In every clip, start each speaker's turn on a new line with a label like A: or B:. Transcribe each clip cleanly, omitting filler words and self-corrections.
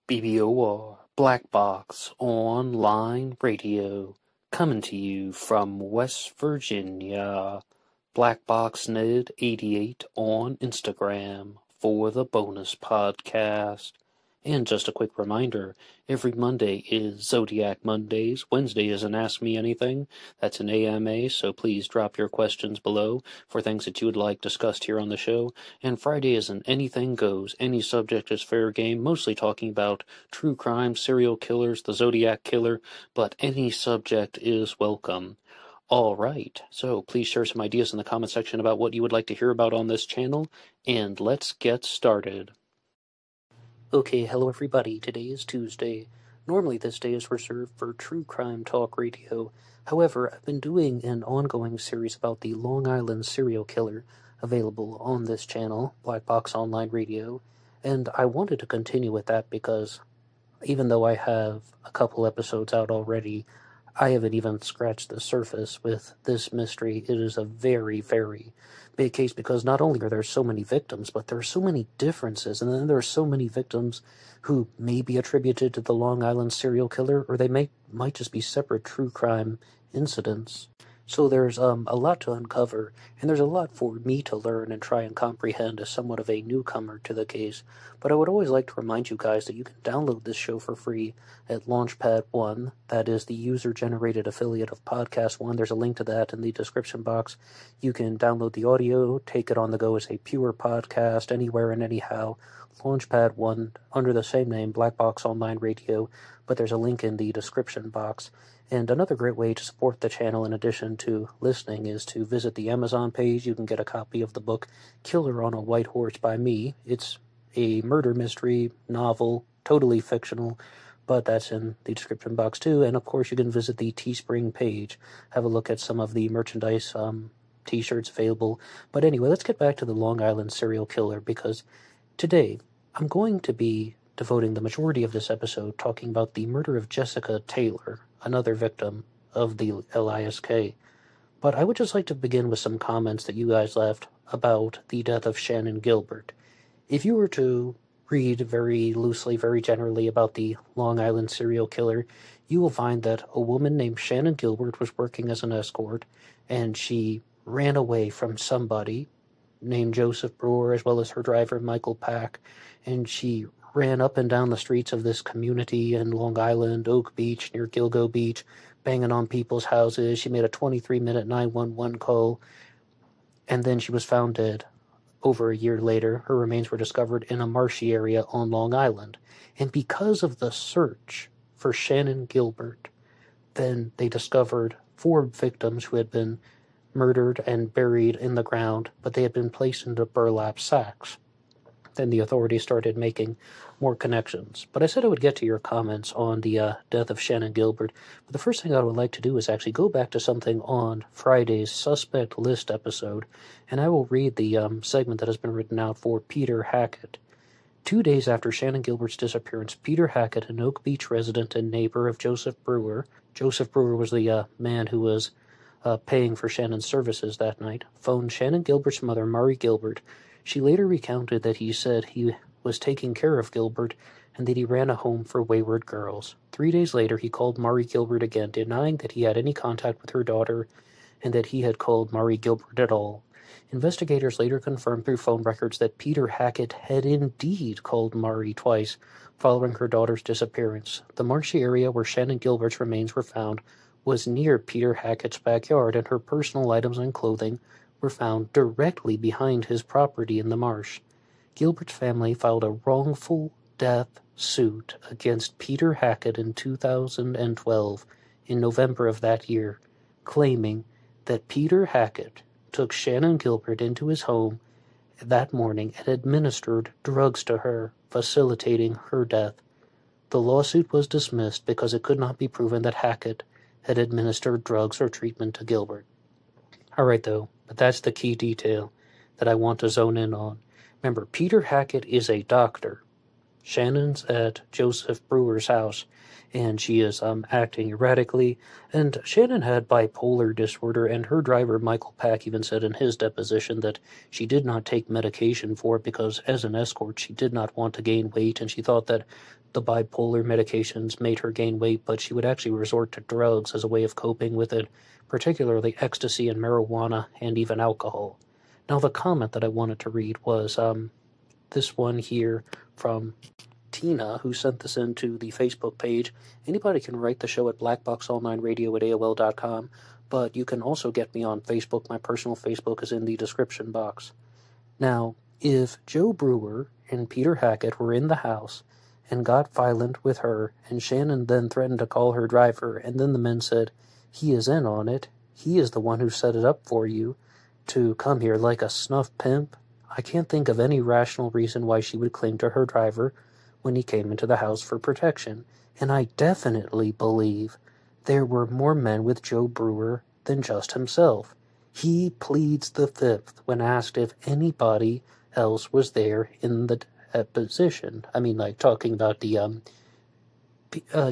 A: BBOR Black Box Online Radio, coming to you from West Virginia. BlackBoxNed88 on Instagram for the bonus podcast. And just a quick reminder, every Monday is Zodiac Mondays. Wednesday is an Ask Me Anything. That's an AMA, so please drop your questions below for things that you would like discussed here on the show. And Friday is an Anything Goes. Any subject is fair game, mostly talking about true crime, serial killers, the Zodiac Killer, but any subject is welcome. All right, so please share some ideas in the comment section about what you would like to hear about on this channel, and let's get started. Okay, hello everybody. Today is Tuesday. Normally this day is reserved for True Crime Talk Radio. However, I've been doing an ongoing series about the Long Island serial killer available on this channel, Black Box Online Radio, and I wanted to continue with that because even though I have a couple episodes out already, I haven't even scratched the surface with this mystery. It is a very, very big case because not only are there so many victims, but there are so many differences, and then there are so many victims who may be attributed to the Long Island serial killer, or they might just be separate true crime incidents. So there's a lot to uncover, and there's a lot for me to learn and try and comprehend as somewhat of a newcomer to the case. But I would always like to remind you guys that you can download this show for free at LaunchPad 1. That is the user-generated affiliate of Podcast 1. There's a link to that in the description box. You can download the audio, take it on the go as a pure podcast, anywhere and anyhow. LaunchPad 1, under the same name, Black Box Online Radio, but there's a link in the description box. And another great way to support the channel in addition to listening is to visit the Amazon page. You can get a copy of the book Killer on a White Horse by me. It's a murder mystery novel, totally fictional, but that's in the description box too. And of course you can visit the Teespring page, have a look at some of the merchandise t-shirts available. But anyway, let's get back to the Long Island serial killer, because today I'm going to be devoting the majority of this episode talking about the murder of Jessica Taylor, another victim of the LISK. But I would just like to begin with some comments that you guys left about the death of Shannan Gilbert. If you were to read very loosely, very generally about the Long Island serial killer, you will find that a woman named Shannan Gilbert was working as an escort, and she ran away from somebody named Joseph Brewer, as well as her driver Michael Pack, and she ran up and down the streets of this community in Long Island, Oak Beach, near Gilgo Beach, banging on people's houses. She made a 23-minute 911 call, and then she was found dead. Over a year later, her remains were discovered in a marshy area on Long Island. And because of the search for Shannan Gilbert, then they discovered 4 victims who had been murdered and buried in the ground, but they had been placed into burlap sacks. Then the authorities started making more connections. But I said I would get to your comments on the death of Shannan Gilbert. But the first thing I would like to do is actually go back to something on Friday's Suspect List episode, and I will read the segment that has been written out for Peter Hackett. 2 days after Shannan Gilbert's disappearance, Peter Hackett, an Oak Beach resident and neighbor of Joseph Brewer — Joseph Brewer was the man who was paying for Shannan's services that night — phoned Shannan Gilbert's mother, Murray Gilbert. She later recounted that he said he was taking care of Gilbert and that he ran a home for wayward girls. 3 days later, he called Murray Gilbert again, denying that he had any contact with her daughter and that he had called Murray Gilbert at all. Investigators later confirmed through phone records that Peter Hackett had indeed called Murray twice following her daughter's disappearance. The marshy area where Shannan Gilbert's remains were found was near Peter Hackett's backyard, and her personal items and clothing were found directly behind his property in the marsh. Gilbert's family filed a wrongful death suit against Peter Hackett in 2012, in November of that year, claiming that Peter Hackett took Shannan Gilbert into his home that morning and administered drugs to her, facilitating her death. The lawsuit was dismissed because it could not be proven that Hackett had administered drugs or treatment to Gilbert. Alright though, but that's the key detail that I want to zone in on. Remember, Peter Hackett is a doctor. Shannon's at Joseph Brewer's house, and she is acting erratically, and Shannon had bipolar disorder, and her driver, Michael Pack, even said in his deposition that she did not take medication for it because, as an escort, she did not want to gain weight, and she thought that the bipolar medications made her gain weight, but she would actually resort to drugs as a way of coping with it, particularly ecstasy and marijuana, and even alcohol. Now, the comment that I wanted to read was this one here from Tina, who sent this into the Facebook page. Anybody can write the show at BlackBoxOnlineRadio at AOL.com, but you can also get me on Facebook. My personal Facebook is in the description box. Now, if Joe Brewer and Peter Hackett were in the house and got violent with her, and Shannon then threatened to call her driver, and then the men said, "He is in on it. He is the one who set it up for you to come here like a snuff pimp," I can't think of any rational reason why she would cling to her driver when he came into the house for protection, and I definitely believe there were more men with Joe Brewer than just himself. He pleads the fifth when asked if anybody else was there in the deposition. I mean, like, talking about the,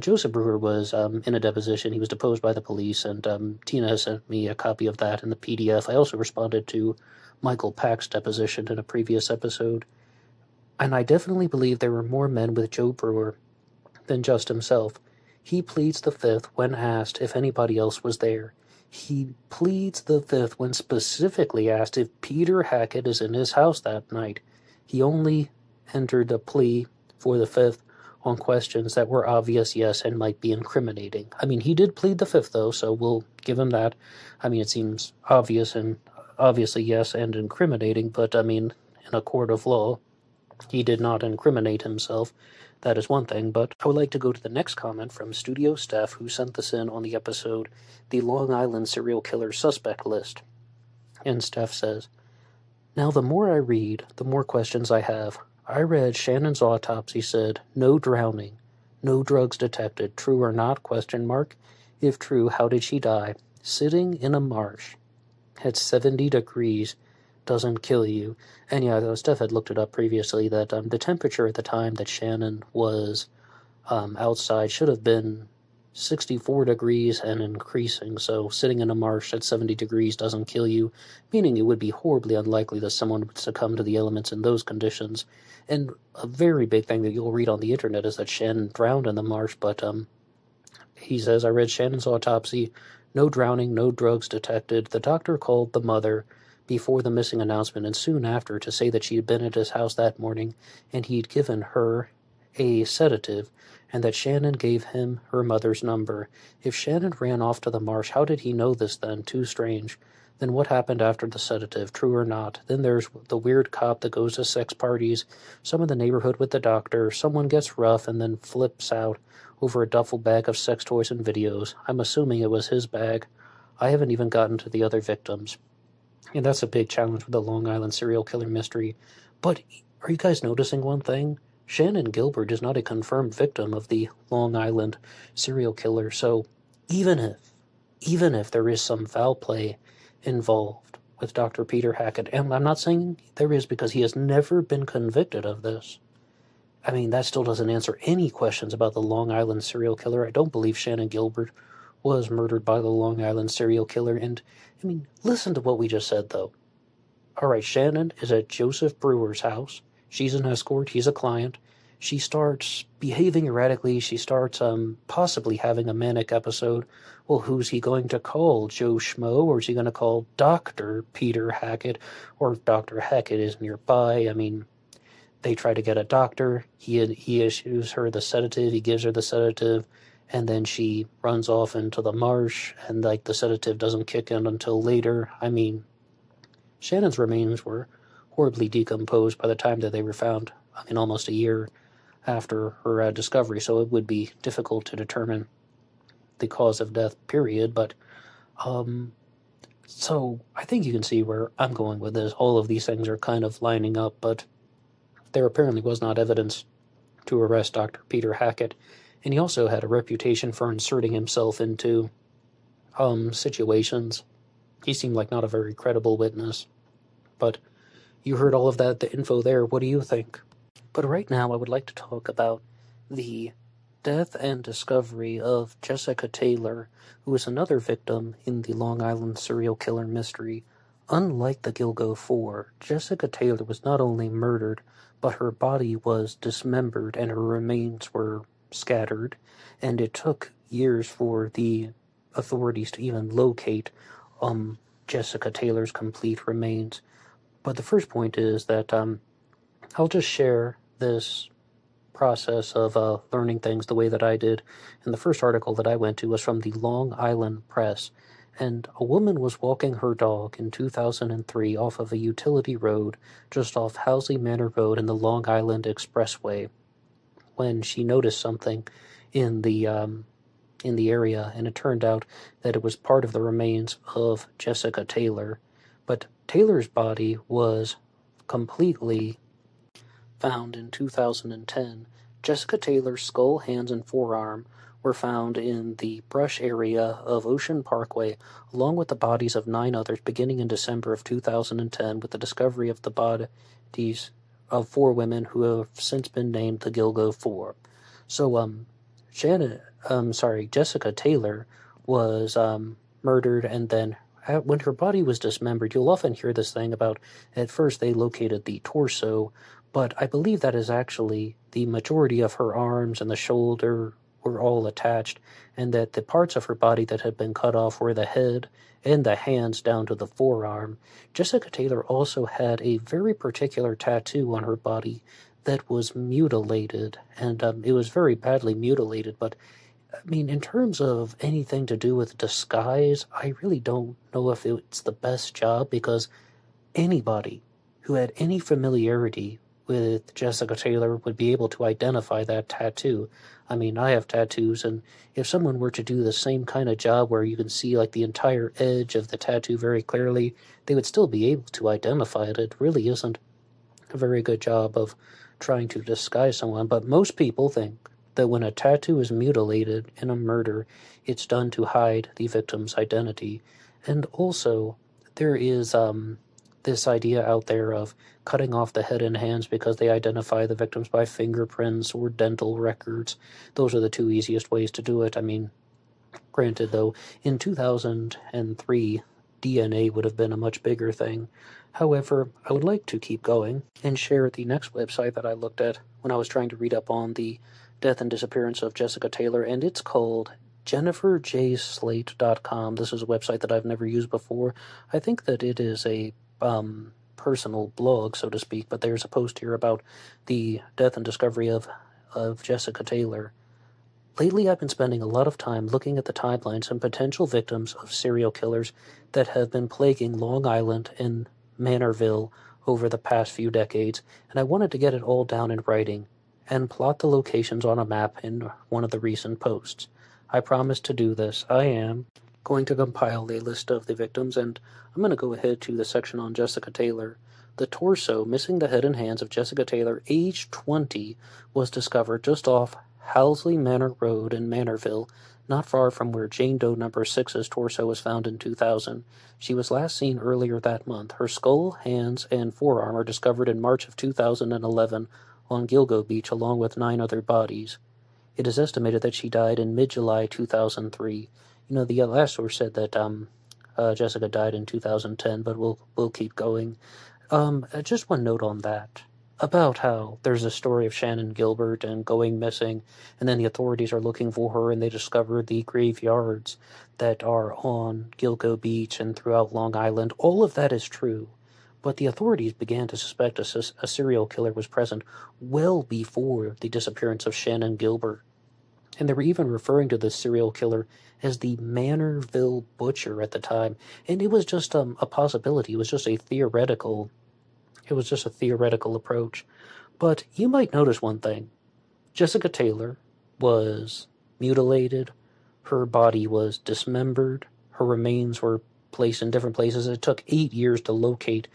A: Joseph Brewer was in a deposition. He was deposed by the police, and Tina has sent me a copy of that in the PDF. I also responded to Michael Pack's deposition in a previous episode. And I definitely believe there were more men with Joe Brewer than just himself. He pleads the fifth when asked if anybody else was there. He pleads the fifth when specifically asked if Peter Hackett is in his house that night. He only entered the plea for the fifth on questions that were obvious yes and might be incriminating. I mean, he did plead the fifth, though, so we'll give him that. I mean, it seems obvious and obviously yes and incriminating, but I mean, in a court of law, he did not incriminate himself. That is one thing, but I would like to go to the next comment from studio staff who sent this in on the episode, The Long Island Serial Killer Suspect List. And Steph says, "Now the more I read, the more questions I have. I read Shannon's autopsy said, no drowning, no drugs detected, true or not, question mark. If true, how did she die? Sitting in a marsh at 70 degrees doesn't kill you." And yeah, Steph had looked it up previously that the temperature at the time that Shannon was outside should have been 64 degrees and increasing, so sitting in a marsh at 70 degrees doesn't kill you, meaning it would be horribly unlikely that someone would succumb to the elements in those conditions. And a very big thing that you'll read on the internet is that Shannon drowned in the marsh, but he says, I read Shannon's autopsy, no drowning, no drugs detected. The doctor called the mother before the missing announcement and soon after to say that she had been at his house that morning and he'd given her a sedative, and that Shannon gave him her mother's number. If Shannon ran off to the marsh, how did he know this then? Too strange. Then what happened after the sedative, true or not? Then there's the weird cop that goes to sex parties, some in the neighborhood with the doctor, someone gets rough and then flips out over a duffel bag of sex toys and videos. I'm assuming it was his bag. I haven't even gotten to the other victims. And that's a big challenge with the Long Island serial killer mystery. But are you guys noticing one thing? Shannon Gilbert is not a confirmed victim of the Long Island serial killer, so even if there is some foul play involved with Dr. Peter Hackett, and I'm not saying there is because he has never been convicted of this, I mean, that still doesn't answer any questions about the Long Island serial killer. I don't believe Shannon Gilbert was murdered by the Long Island serial killer, and, I mean, listen to what we just said, though. All right, Shannon is at Joseph Brewer's house. She's an escort. He's a client. She starts behaving erratically. She starts possibly having a manic episode. Well, who's he going to call? Joe Schmo? Or is he going to call Dr. Peter Hackett? Or if Dr. Hackett is nearby, I mean, they try to get a doctor. He issues her the sedative. He gives her the sedative. And then she runs off into the marsh. And, like, the sedative doesn't kick in until later. I mean, Shannon's remains were horribly decomposed by the time that they were found, I mean, almost a year after her discovery, so it would be difficult to determine the cause of death, period, but, so I think you can see where I'm going with this. All of these things are kind of lining up, but there apparently was not evidence to arrest Dr. Peter Hackett, and he also had a reputation for inserting himself into, situations. He seemed like not a very credible witness. But you heard all of that, the info there. What do you think? But right now I would like to talk about the death and discovery of Jessica Taylor, who was another victim in the Long Island serial killer mystery. Unlike the Gilgo Four, Jessica Taylor was not only murdered, but her body was dismembered and her remains were scattered, and it took years for the authorities to even locate Jessica Taylor's complete remains. But the first point is that I'll just share this process of learning things the way that I did. And the first article that I went to was from the Long Island Press, and a woman was walking her dog in 2003 off of a utility road just off Housley Manor Road in the Long Island Expressway when she noticed something in the area, and it turned out that it was part of the remains of Jessica Taylor. But Taylor's body was completely found in 2010. Jessica Taylor's skull, hands, and forearm were found in the brush area of Ocean Parkway, along with the bodies of 9 others beginning in December of 2010, with the discovery of the bodies of 4 women who have since been named the Gilgo Four. So, Jessica Taylor was murdered, and then when her body was dismembered, you'll often hear this thing about, at first they located the torso, but I believe that is actually the majority of her arms and the shoulder were all attached, and that the parts of her body that had been cut off were the head and the hands down to the forearm. Jessica Taylor also had a very particular tattoo on her body that was mutilated, and it was very badly mutilated, but I mean, in terms of anything to do with disguise, I really don't know if it's the best job, because anybody who had any familiarity with Jessica Taylor would be able to identify that tattoo. I mean, I have tattoos, and if someone were to do the same kind of job where you can see like the entire edge of the tattoo very clearly, they would still be able to identify it. It really isn't a very good job of trying to disguise someone, but most people think that when a tattoo is mutilated in a murder, it's done to hide the victim's identity. And also, there is this idea out there of cutting off the head and hands because they identify the victims by fingerprints or dental records. Those are the 2 easiest ways to do it. I mean, granted, though, in 2003, DNA would have been a much bigger thing. However, I would like to keep going and share the next website that I looked at when I was trying to read up on the death and disappearance of Jessica Taylor, and it's called JenniferJSlate.com. This is a website that I've never used before. I think that it is a personal blog, so to speak, but there's a post here about the death and discovery of Jessica Taylor. Lately, I've been spending a lot of time looking at the timelines and potential victims of serial killers that have been plaguing Long Island and Manorville over the past few decades, and I wanted to get it all down in writing and plot the locations on a map in one of the recent posts. I promised to do this. I am going to compile a list of the victims, and I'm going to go ahead to the section on Jessica Taylor. The torso, missing the head and hands of Jessica Taylor, age 20, was discovered just off Housley Manor Road in Manorville, not far from where Jane Doe No. 6's torso was found in 2000. She was last seen earlier that month. Her skull, hands, and forearm are discovered in March of 2011 on Gilgo Beach, along with 9 other bodies. It is estimated that she died in mid-July 2003. You know, the last source said that Jessica died in 2010, but we'll keep going. Just one note on that, about how there's a story of Shannon Gilbert and going missing, and then the authorities are looking for her, and they discover the graveyards that are on Gilgo Beach and throughout Long Island. All of that is true, but the authorities began to suspect a serial killer was present well before the disappearance of Shannon Gilbert. And they were even referring to this serial killer as the Manorville Butcher at the time. And it was just a possibility. It was just a theoretical approach. But you might notice one thing. Jessica Taylor was mutilated. Her body was dismembered. Her remains were placed in different places. It took 8 years to locate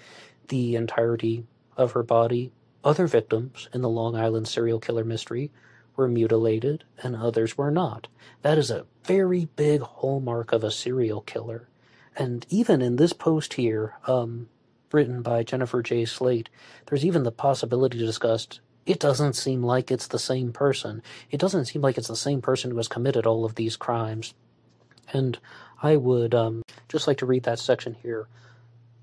A: the entirety of her body. Other victims in the Long Island serial killer mystery were mutilated, and others were not. That is a very big hallmark of a serial killer. And even in this post here, written by Jennifer J. Slate, there's even the possibility discussed it doesn't seem like it's the same person. It doesn't seem like it's the same person who has committed all of these crimes. And I would just like to read that section here.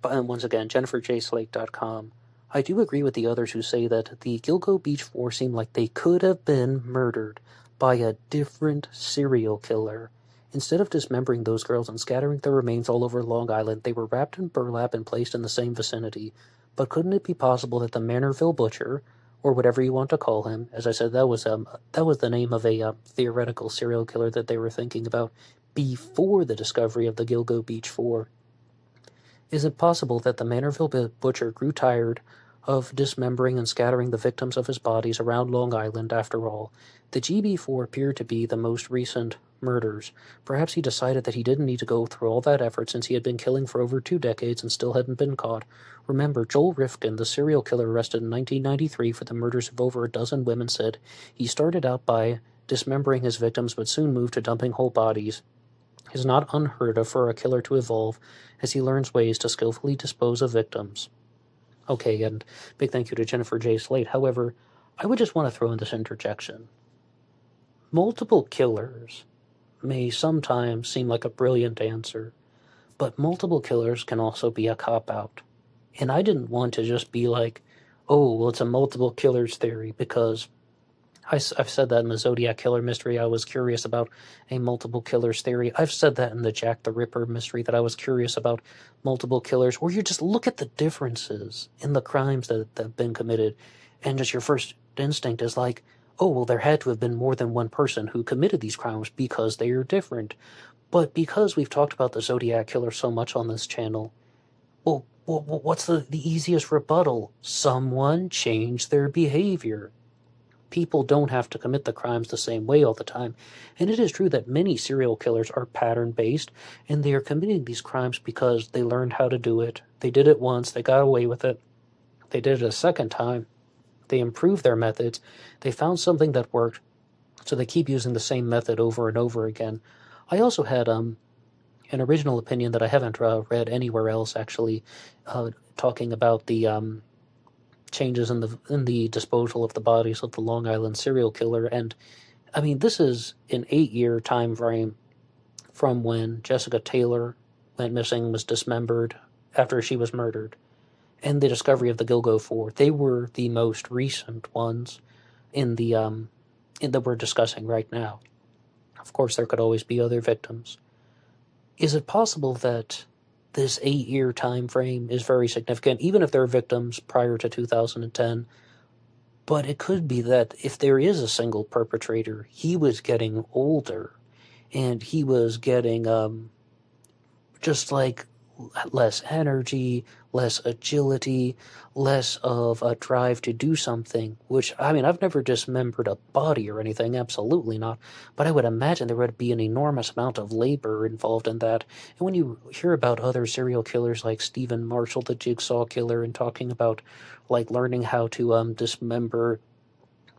A: And once again, JenniferJSlate.com. I do agree with the others who say that the Gilgo Beach Four seem like they could have been murdered by a different serial killer. Instead of dismembering those girls and scattering their remains all over Long Island, they were wrapped in burlap and placed in the same vicinity. But couldn't it be possible that the Manorville Butcher, or whatever you want to call him, as I said, that was the name of a theoretical serial killer that they were thinking about before the discovery of the Gilgo Beach Four? Is it possible that the Manorville Butcher grew tired of dismembering and scattering the victims of his bodies around Long Island? After all, the GB4 appeared to be the most recent murders. Perhaps he decided that he didn't need to go through all that effort since he had been killing for over 2 decades and still hadn't been caught. Remember, Joel Rifkin, the serial killer arrested in 1993 for the murders of over a dozen women, said he started out by dismembering his victims but soon moved to dumping whole bodies. It is not unheard of for a killer to evolve as he learns ways to skillfully dispose of victims. Okay, and big thank you to Jennifer J. Slate. However, I would just want to throw in this interjection. Multiple killers may sometimes seem like a brilliant answer, but multiple killers can also be a cop-out. And I didn't want to just be like, oh, well, it's a multiple killers theory, because I've said that in the Zodiac Killer mystery. I was curious about a multiple killers theory. I've said that in the Jack the Ripper mystery, that I was curious about multiple killers, where you just look at the differences in the crimes that have been committed, and just your first instinct is like, oh, well, there had to have been more than one person who committed these crimes because they are different. But because we've talked about the Zodiac Killer so much on this channel, well, what's the easiest rebuttal? Someone changed their behavior. People don't have to commit the crimes the same way all the time. And it is true that many serial killers are pattern-based, and they are committing these crimes because they learned how to do it. They did it once, they got away with it. They did it a second time. They improved their methods. They found something that worked, so they keep using the same method over and over again. I also had an original opinion that I haven't read anywhere else, actually, talking about the changes in the disposal of the bodies of the Long Island serial killer. And I mean, this is an 8-year time frame from when Jessica Taylor went missing, was dismembered after she was murdered, and the discovery of the Gilgo Four. They were the most recent ones in that we're discussing right now. Of course, there could always be other victims. Is it possible that this 8-year time frame is very significant, even if there are victims prior to 2010? But it could be that if there is a single perpetrator, he was getting older, and he was getting just like less energy, less agility, less of a drive to do something, which, I mean, I've never dismembered a body or anything, absolutely not, but I would imagine there would be an enormous amount of labor involved in that. And when you hear about other serial killers like Stephen Marshall, the Jigsaw Killer, and talking about, like, learning how to dismember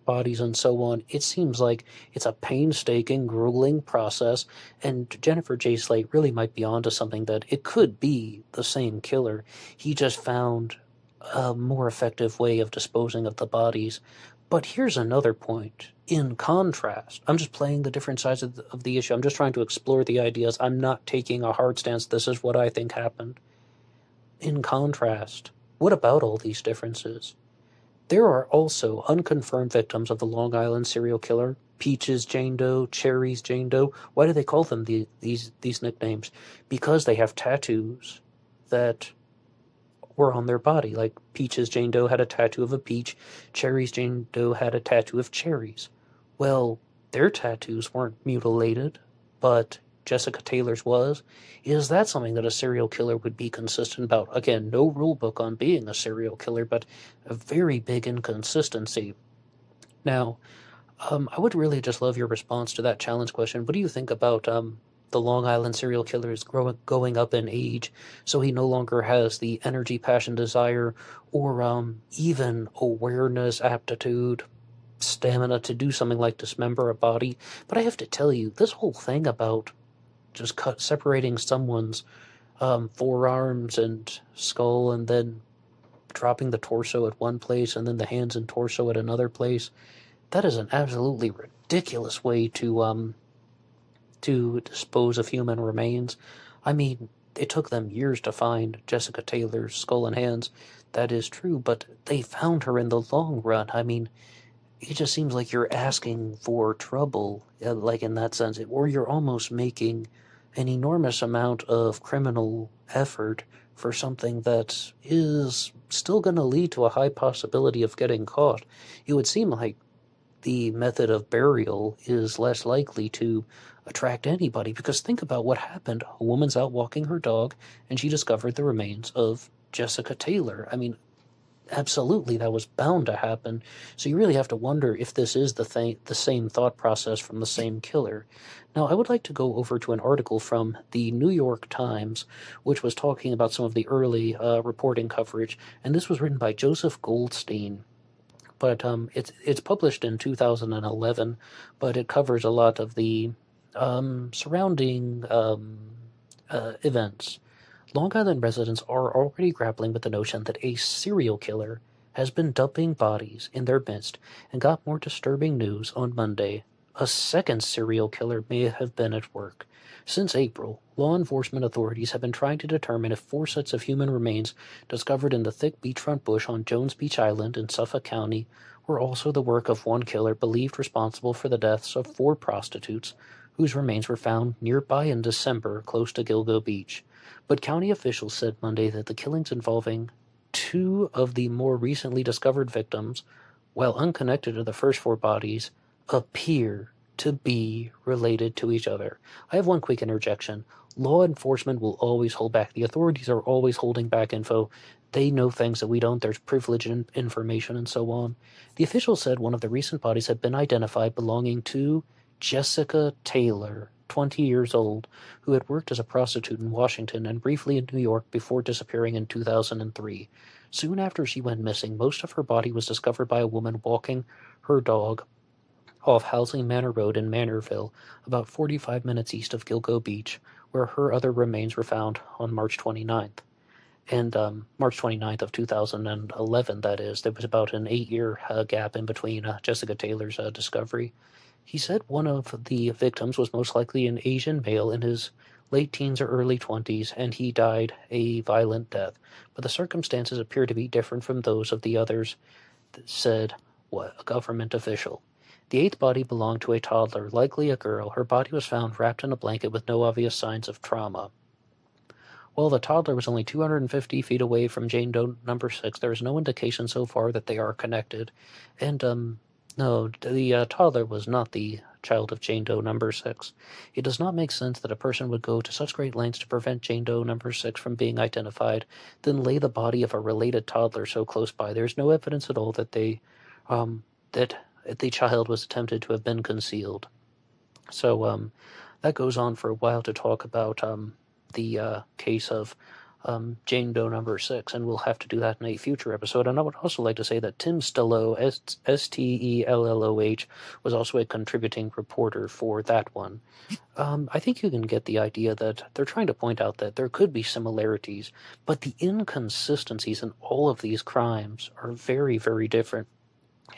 A: bodies and so on, it seems like it's a painstaking, grueling process, and Jennifer J. Slate really might be onto something, that it could be the same killer. He just found a more effective way of disposing of the bodies. But here's another point. In contrast, I'm just playing the different sides of the issue. I'm just trying to explore the ideas. I'm not taking a hard stance. This is what I think happened. In contrast, what about all these differences? There are also unconfirmed victims of the Long Island serial killer. Peaches Jane Doe, Cherries Jane Doe. Why do they call them these nicknames? Because they have tattoos that were on their body. Like Peaches Jane Doe had a tattoo of a peach. Cherries Jane Doe had a tattoo of cherries. Well, their tattoos weren't mutilated, but Jessica Taylor's was. Is that something that a serial killer would be consistent about? Again, no rule book on being a serial killer, but a very big inconsistency. Now, I would really just love your response to that challenge question. What do you think about the Long Island serial killer is going up in age, so he no longer has the energy, passion, desire, or even awareness, aptitude, stamina to do something like dismember a body? But I have to tell you, this whole thing about just separating someone's forearms and skull and then dropping the torso at one place and then the hands and torso at another place. That is an absolutely ridiculous way to dispose of human remains. I mean, it took them years to find Jessica Taylor's skull and hands. That is true, but they found her in the long run. I mean, it just seems like you're asking for trouble, like in that sense, or you're almost making an enormous amount of criminal effort for something that is still going to lead to a high possibility of getting caught. It would seem like the method of burial is less likely to attract anybody, because think about what happened. A woman's out walking her dog, and she discovered the remains of Jessica Taylor. I mean, absolutely, that was bound to happen. So you really have to wonder if this is the same thought process from the same killer. Now, I would like to go over to an article from the New York Times, which was talking about some of the early reporting coverage, and this was written by Joseph Goldstein. But it's published in 2011, but it covers a lot of the surrounding events. Long Island residents are already grappling with the notion that a serial killer has been dumping bodies in their midst, and got more disturbing news on Monday. A second serial killer may have been at work. Since April, law enforcement authorities have been trying to determine if 4 sets of human remains discovered in the thick beachfront bush on Jones Beach Island in Suffolk County were also the work of one killer believed responsible for the deaths of 4 prostitutes, whose remains were found nearby in December close to Gilgo Beach. But county officials said Monday that the killings involving 2 of the more recently discovered victims, while unconnected to the first 4 bodies, appear to be related to each other. I have one quick interjection. Law enforcement will always hold back. The authorities are always holding back info. They know things that we don't. There's privileged information and so on. The officials said one of the recent bodies had been identified belonging to Jessica Taylor, 20 years old, who had worked as a prostitute in Washington and briefly in New York before disappearing in 2003. Soon after she went missing, most of her body was discovered by a woman walking her dog off Housing Manor Road in Manorville, about 45 minutes east of Gilgo Beach, where her other remains were found on March 29th. And March 29th of 2011, that is. There was about an 8-year gap in between Jessica Taylor's discovery. He said one of the victims was most likely an Asian male in his late teens or early 20s, and he died a violent death. But the circumstances appear to be different from those of the others, said a government official. The 8th body belonged to a toddler, likely a girl. Her body was found wrapped in a blanket with no obvious signs of trauma. While the toddler was only 250 feet away from Jane Doe number 6, there is no indication so far that they are connected. And, no, the toddler was not the child of Jane Doe number 6. It does not make sense that a person would go to such great lengths to prevent Jane Doe number 6 from being identified, then lay the body of a related toddler so close by. There is no evidence at all that that the child was attempted to have been concealed. So that goes on for a while to talk about the case of Jane Doe number 6, and we'll have to do that in a future episode. And I would also like to say that Tim Stelloh, Stelloh, was also a contributing reporter for that one. I think you can get the idea that they're trying to point out that there could be similarities, but the inconsistencies in all of these crimes are very, very different.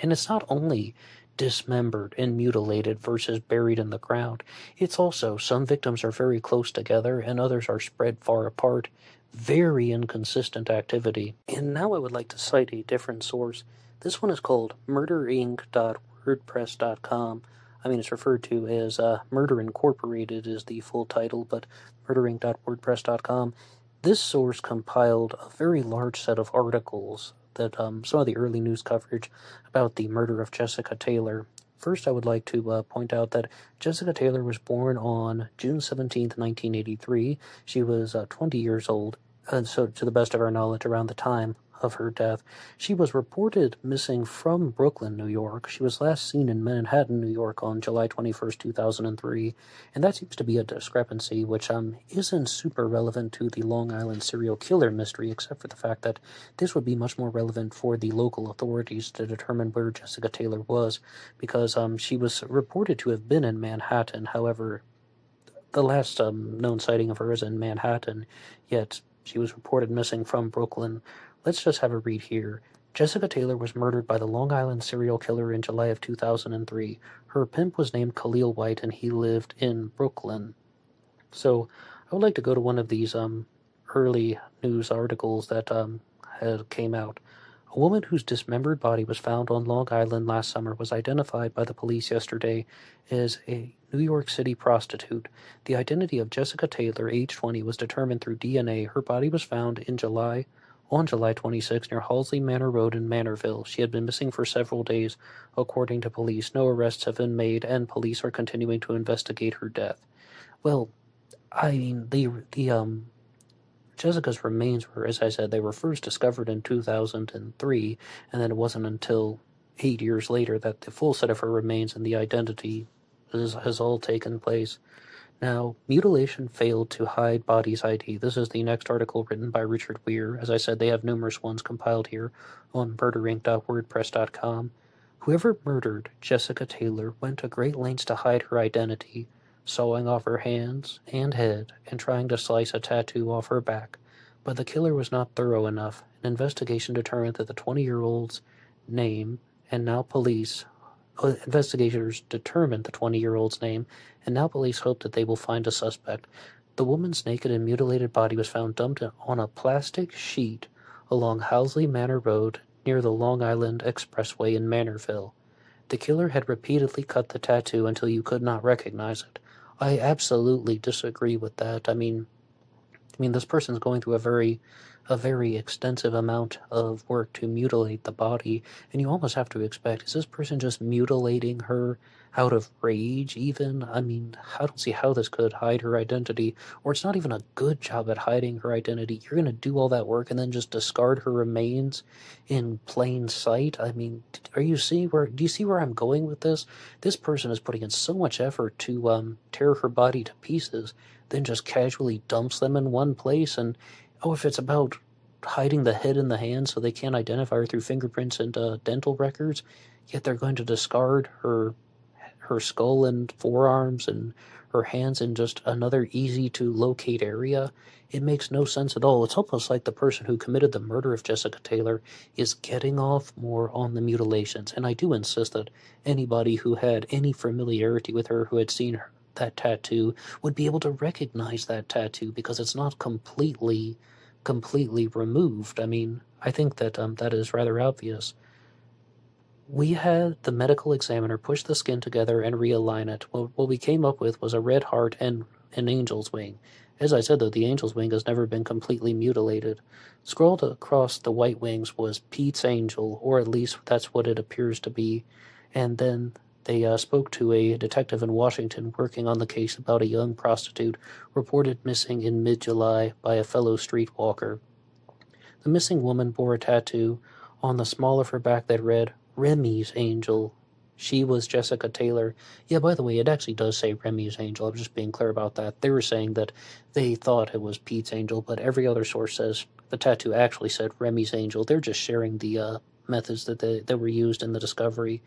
A: And it's not only dismembered and mutilated versus buried in the ground. It's also some victims are very close together and others are spread far apart. Very inconsistent activity. And now I would like to cite a different source. This one is called murderinc.wordpress.com. I mean, it's referred to as Murder Incorporated is the full title, but murderinc.wordpress.com. This source compiled a very large set of articles that some of the early news coverage about the murder of Jessica Taylor. First, I would like to point out that Jessica Taylor was born on June 17th, 1983. She was 20 years old, so to the best of our knowledge, around the time of her death. She was reported missing from Brooklyn, New York. She was last seen in Manhattan, New York on July 21st, 2003, and that seems to be a discrepancy which isn't super relevant to the Long Island serial killer mystery, except for the fact that this would be much more relevant for the local authorities to determine where Jessica Taylor was, because she was reported to have been in Manhattan. However, the last known sighting of her is in Manhattan, yet she was reported missing from Brooklyn, let's just have a read here. Jessica Taylor was murdered by the Long Island serial killer in July of 2003. Her pimp was named Khalil White, and he lived in Brooklyn. So I would like to go to one of these early news articles that came out. A woman whose dismembered body was found on Long Island last summer was identified by the police yesterday as a New York City prostitute. The identity of Jessica Taylor, age 20, was determined through DNA. Her body was found on July 26 near Halsey Manor Road in Manorville. She had been missing for several days, according to police. No arrests have been made, and police are continuing to investigate her death. Well, I mean, Jessica's remains were, as I said, they were first discovered in 2003, and then it wasn't until 8 years later that the full set of her remains and the identity has all taken place. Now, mutilation failed to hide body's ID. This is the next article written by Richard Weir. As I said, they have numerous ones compiled here on murderinc.wordpress.com. Whoever murdered Jessica Taylor went to great lengths to hide her identity, sawing off her hands and head and trying to slice a tattoo off her back. But the killer was not thorough enough. An investigation determined that the 20-year-old's name, and now investigators determined the 20-year-old's name, and now police hope that they will find a suspect. The woman's naked and mutilated body was found dumped on a plastic sheet along Halsey Manor Road near the Long Island Expressway in Manorville. The killer had repeatedly cut the tattoo until you could not recognize it. I absolutely disagree with that. I mean, this person's going through a very extensive amount of work to mutilate the body, and you almost have to expect, is this person just mutilating her out of rage even? I mean, I don't see how this could hide her identity, or it's not even a good job at hiding her identity. You're going to do all that work and then just discard her remains in plain sight? I mean, do you see where I'm going with this? This person is putting in so much effort to tear her body to pieces, then just casually dumps them in one place. And if it's about hiding the head and the hands so they can't identify her through fingerprints and dental records, yet they're going to discard her skull and forearms and her hands in just another easy-to-locate area. It makes no sense at all. It's almost like the person who committed the murder of Jessica Taylor is getting off more on the mutilations. And I do insist that anybody who had any familiarity with her, who had seen that tattoo, would be able to recognize that tattoo because it's not completely removed. I mean, I think that that is rather obvious. We had the medical examiner push the skin together and realign it. What we came up with was a red heart and an angel's wing. As I said, though, the angel's wing has never been completely mutilated. Scrawled across the white wings was Pete's Angel, or at least that's what it appears to be. And then they spoke to a detective in Washington working on the case about a young prostitute reported missing in mid-July by a fellow streetwalker. The missing woman bore a tattoo on the small of her back that read, Remy's Angel. She was Jessica Taylor. Yeah, by the way, it actually does say Remy's Angel. I'm just being clear about that. They were saying that they thought it was Pete's Angel, but every other source says the tattoo actually said Remy's Angel. They're just sharing the methods that were used in the discovery.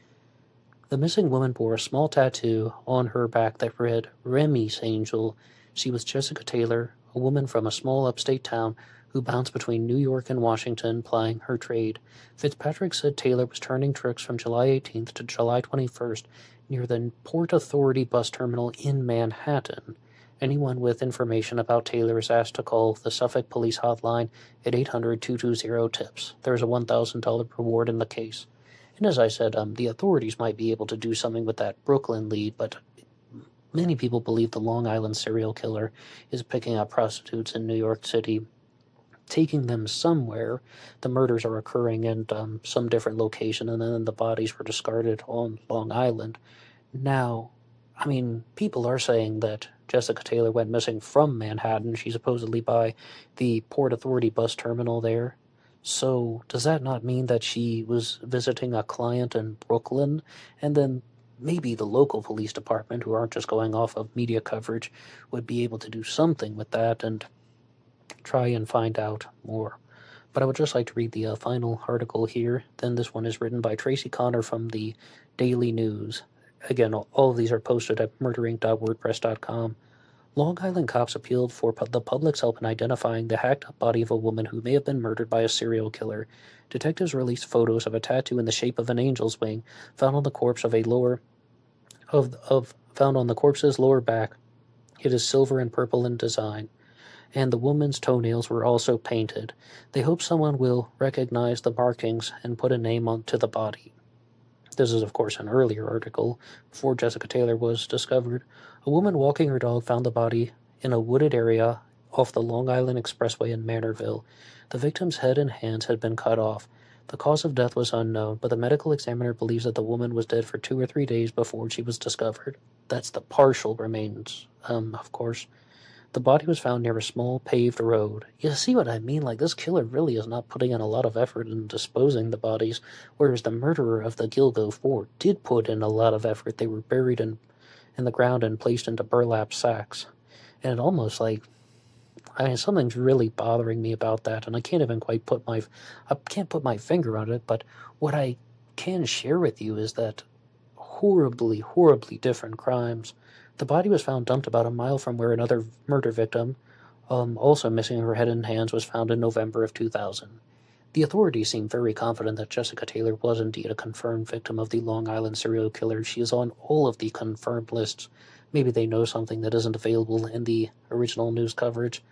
A: The missing woman bore a small tattoo on her back that read, Remy's Angel. She was Jessica Taylor, a woman from a small upstate town who bounced between New York and Washington plying her trade. Fitzpatrick said Taylor was turning tricks from July 18th to July 21st near the Port Authority bus terminal in Manhattan. Anyone with information about Taylor is asked to call the Suffolk Police Hotline at 800-220-TIPS. There is a $1,000 reward in the case. And as I said, the authorities might be able to do something with that Brooklyn lead, but many people believe the Long Island serial killer is picking up prostitutes in New York City, taking them somewhere. The murders are occurring in some different location, and then the bodies were discarded on Long Island. Now, I mean, people are saying that Jessica Taylor went missing from Manhattan. She's supposedly by the Port Authority bus terminal there. So, does that not mean that she was visiting a client in Brooklyn? And then maybe the local police department, who aren't just going off of media coverage, would be able to do something with that and try and find out more. But I would just like to read the final article here. Then this one is written by Tracy Connor from the Daily News. Again, all of these are posted at murderinc.wordpress.com. Long Island cops appealed for the public's help in identifying the hacked-up body of a woman who may have been murdered by a serial killer. Detectives released photos of a tattoo in the shape of an angel's wing found on the corpse found on the corpse's lower back. It is silver and purple in design, and the woman's toenails were also painted. They hope someone will recognize the markings and put a name onto the body. This is, of course, an earlier article, before Jessica Taylor was discovered. A woman walking her dog found the body in a wooded area off the Long Island Expressway in Manorville. The victim's head and hands had been cut off. The cause of death was unknown, but the medical examiner believes that the woman was dead for 2 or 3 days before she was discovered. That's the partial remains, of course. The body was found near a small paved road. You see what I mean? Like, this killer really is not putting in a lot of effort in disposing the bodies, whereas the murderer of the Gilgo 4 did put in a lot of effort. They were buried in the ground and placed into burlap sacks. And it almost something's really bothering me about that, and I can't even quite put my finger on it, but what I can share with you is that horribly, horribly different crimes. The body was found dumped about a mile from where another murder victim, also missing her head and hands, was found in November of 2000. The authorities seem very confident that Jessica Taylor was indeed a confirmed victim of the Long Island serial killer. She is on all of the confirmed lists. Maybe they know something that isn't available in the original news coverage.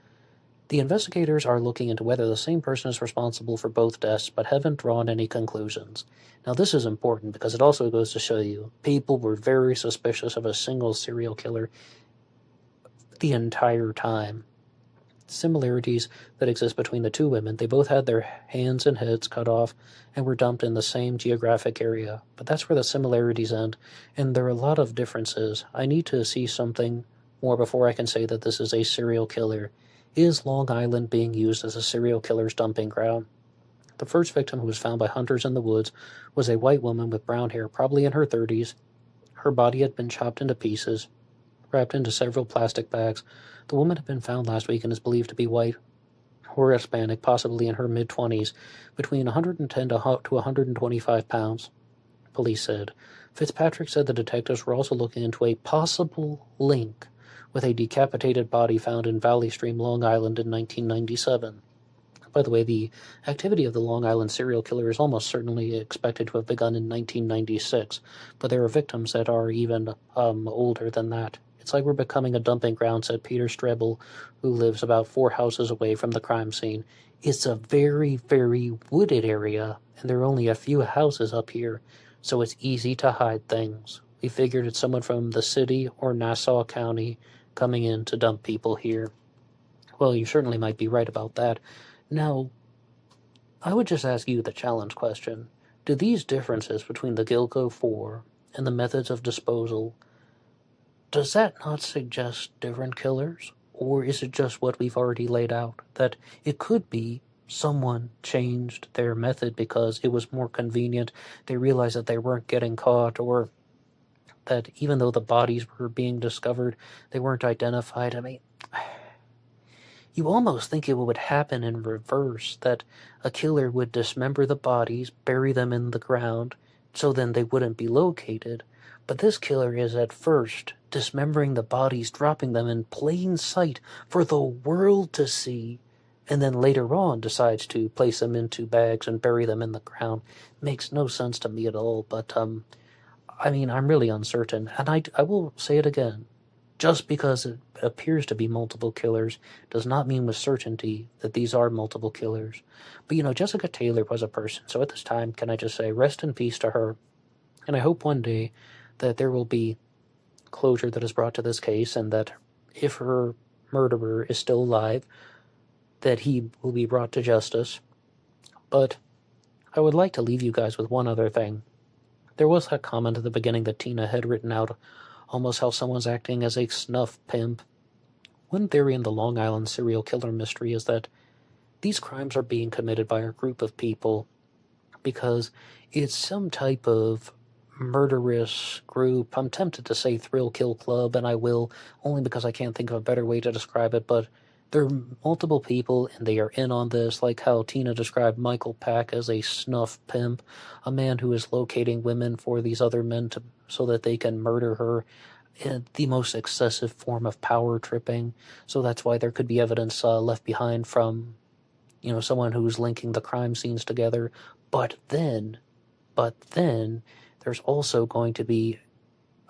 A: The investigators are looking into whether the same person is responsible for both deaths, but haven't drawn any conclusions. Now, this is important because it also goes to show you people were very suspicious of a single serial killer the entire time. Similarities that exist between the two women: they both had their hands and heads cut off and were dumped in the same geographic area. But that's where the similarities end, and there are a lot of differences. I need to see something more before I can say that this is a serial killer. Is Long Island being used as a serial killer's dumping ground? The first victim, who was found by hunters in the woods, was a white woman with brown hair, probably in her 30s. Her body had been chopped into pieces, wrapped into several plastic bags. The woman had been found last week and is believed to be white or Hispanic, possibly in her mid-20s, between 110 to 125 pounds, police said. Fitzpatrick said the detectives were also looking into a possible link with a decapitated body found in Valley Stream, Long Island in 1997. By the way, the activity of the Long Island serial killer is almost certainly expected to have begun in 1996, but there are victims that are even older than that. It's like we're becoming a dumping ground, said Peter Strebel, who lives about 4 houses away from the crime scene. It's a very, very wooded area, and there are only a few houses up here, so it's easy to hide things. We figured it's someone from the city or Nassau County coming in to dump people here. Well, you certainly might be right about that. Now, I would just ask you the challenge question. Do these differences between the Gilgo 4 and the methods of disposal, does that not suggest different killers? Or is it just what we've already laid out, that it could be someone changed their method because it was more convenient, they realized that they weren't getting caught, or that even though the bodies were being discovered, they weren't identified? I mean, you almost think it would happen in reverse, that a killer would dismember the bodies, bury them in the ground, so then they wouldn't be located. But this killer is at first dismembering the bodies, dropping them in plain sight for the world to see, and then later on decides to place them into bags and bury them in the ground. Makes no sense to me at all, but, I mean, I'm really uncertain, and I will say it again. Just because it appears to be multiple killers does not mean with certainty that these are multiple killers. But, Jessica Taylor was a person, so at this time, can I just say, rest in peace to her. And I hope one day that there will be closure that is brought to this case, and that if her murderer is still alive, that he will be brought to justice. But I would like to leave you guys with one other thing. There was that comment at the beginning that Tina had written out, almost how someone's acting as a snuff pimp. One theory in the Long Island serial killer mystery is that these crimes are being committed by a group of people because it's some type of murderous group. I'm tempted to say thrill kill club, and I will, only because I can't think of a better way to describe it, but there are multiple people, and they are in on this, like how Tina described Michael Pack as a snuff pimp, a man who is locating women for these other men so that they can murder her. the most excessive form of power tripping, so that's why there could be evidence left behind from, someone who's linking the crime scenes together. But then, there's also going to be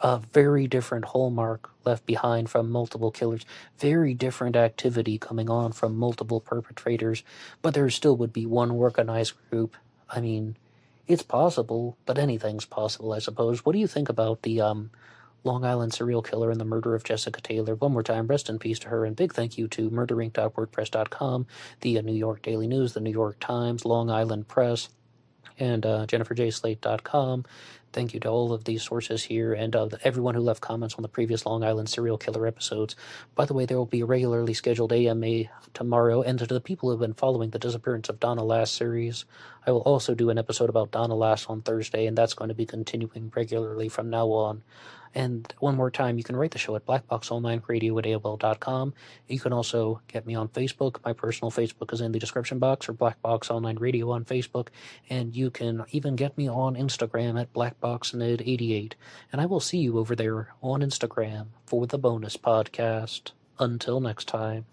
A: a very different hallmark left behind from multiple killers, very different activity coming on from multiple perpetrators, but there still would be one organized group. I mean, it's possible, but anything's possible, I suppose. What do you think about the Long Island serial killer and the murder of Jessica Taylor? One more time, rest in peace to her, and big thank you to murderinc.wordpress.com, the New York Daily News, the New York Times, Long Island Press, and JenniferJSlate.com. Thank you to all of these sources here, and everyone who left comments on the previous Long Island serial killer episodes. By the way, there will be a regularly scheduled AMA tomorrow, and to the people who have been following the Disappearance of Donna Lass series, I will also do an episode about Donna Lass on Thursday, and that's going to be continuing regularly from now on. And one more time, you can rate the show at BlackBoxOnlineRadio at AOL.com. You can also get me on Facebook. My personal Facebook is in the description box, or BlackBoxOnlineRadio on Facebook. And you can even get me on Instagram at BlackBoxNed88. And I will see you over there on Instagram for the bonus podcast. Until next time.